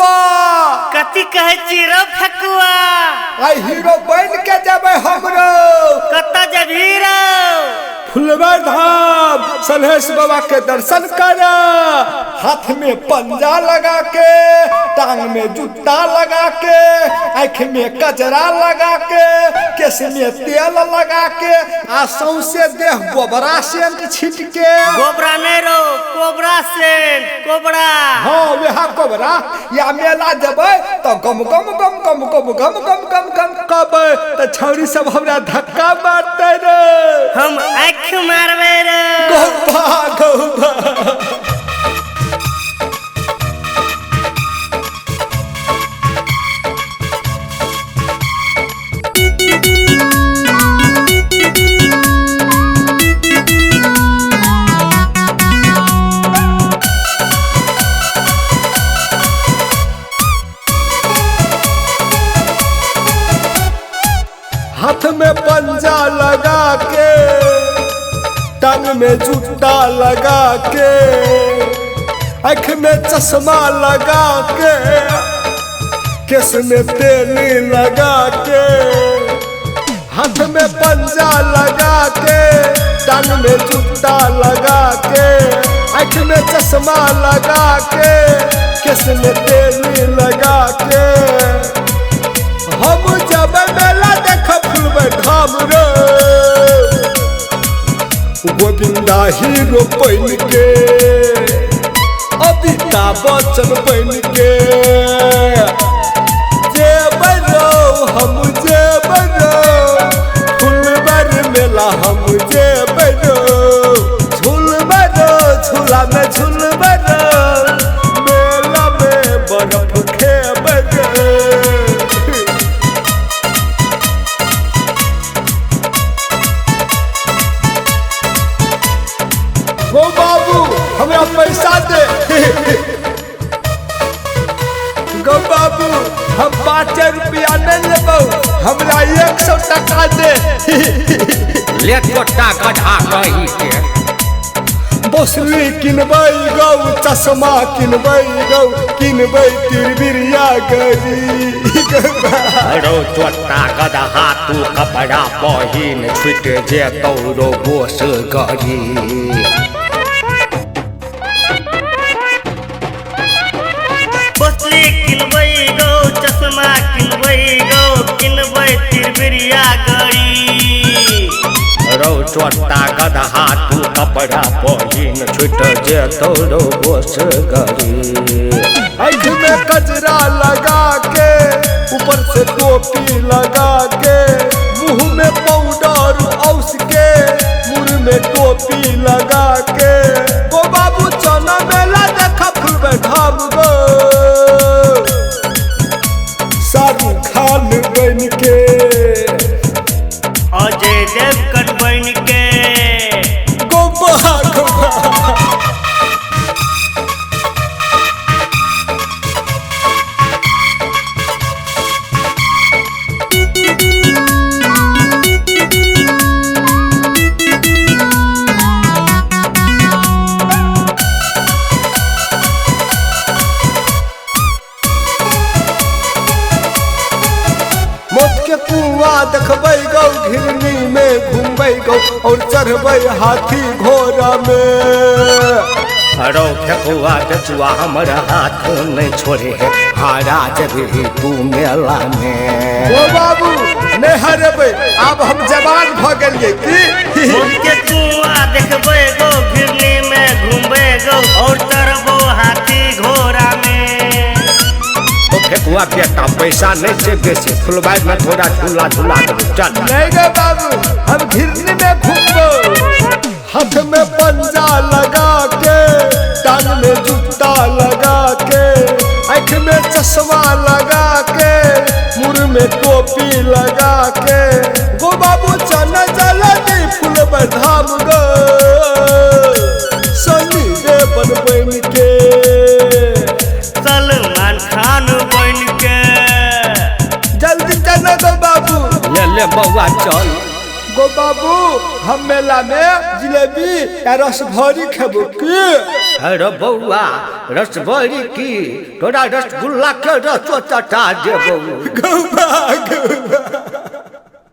बबुआ कथी कहे चिरो फकुआ आई हीरो बन के जब हमरो कत्ता जब हीरो फुलवा धाम सलहेश बाबा के दर्शन कर हाथ में पंजा लगा के टांग में जूता लगा के आँख में कजरा लगा के केस में तेल लगा के आ सौंसे देह गोबरा सेंट छिट के गोबरा मेरो कोबरा सेंट कोबरा हाँ वह कोबरा या मेला जब तो गम गम गम गम गम गम गम गम गम कब तो छौरी सब हमरा धक्का मारते रे हम आँख मारबे रे गोबा गोबा हाथ में पंजा लगा के टांग में जूता लगा के आँख में चश्मा लगा के केस में तेल लगा के हाथ में पंजा लगा के टांग में जूता लगा के आँख में चश्मा लगा के केस में तेल लगा के हम जब मेला देख फुलबे धाम रे गोविंदा हीरो बन के अमिताभ बच्चन बन के जेबै रहो हम जेबै रहो फुलबर मेला हम जेबै रहो झूलबै रहो झूला में झूलबै रहो मेला में बर्फ खेबै रे गो बाबू हमरा पैसा दे गो बाबू हम 5 रुपया नहीं लेबो हमरा 100 टका दे ले गोटा गधा कही के बोसली किनबै गौ चश्मा किनबै गौ किनबै तिरबिरिया गरी रो चोटा गधा तू कपड़ा पहिन छुट जे तौरो बोस गरी बोसली किनबै गो चश्मा किनबै गो किनबै तिरबिरिया गड़ी रो चोटा गधा तू कपड़ा पहिन छुट जे तौरो बोस गरी आँख में कजरा लगा के ऊपर से टोपी लगा के मुंह में पाउडर औस के मुंह में टोपी लगा के गो बाबू चना मेला देखा फुलबे धाम गो शाहरुख खान बन के अजय देवगन बन के गोबा गोबा मौत के कुआं देखबै गौ घिरनी में घूमबै गौ और चढ़बै हाथी घोड़ा में रो फेकुआ बेचुआ हमर हाथ नहीं छोड़े है हाराज भी तू मेला में ओ बाबू नहीं हरेबै अब हम जवान भ गेलिए की के कुआं देखबै गो घिरनी में घूमबै गो और चढ़बो हाथी घोड़ा में फेकुआ बेटा पैसा नहीं से बेसी फुलबाई में थोड़ा झूला झूला चल नहीं गे बाबू हम घिरनी में घूमबो हाथ में पंजा लगा के टांग में जूता लगा के आँख में चश्मा लगा के मुंह में टोपी लगा के गो बाबू चना चला नहीं फुलबे धाम गो सनी देवन बन के सलमान खान बन के जल्दी चना गो बाबू ले ले बउआ चल गो बाबू हम मेला में जिलेबी या रसभरी खेबो की अरे बउआ रसभरी की तोरा रसगुल्ला के रसो चटा देबो गौबा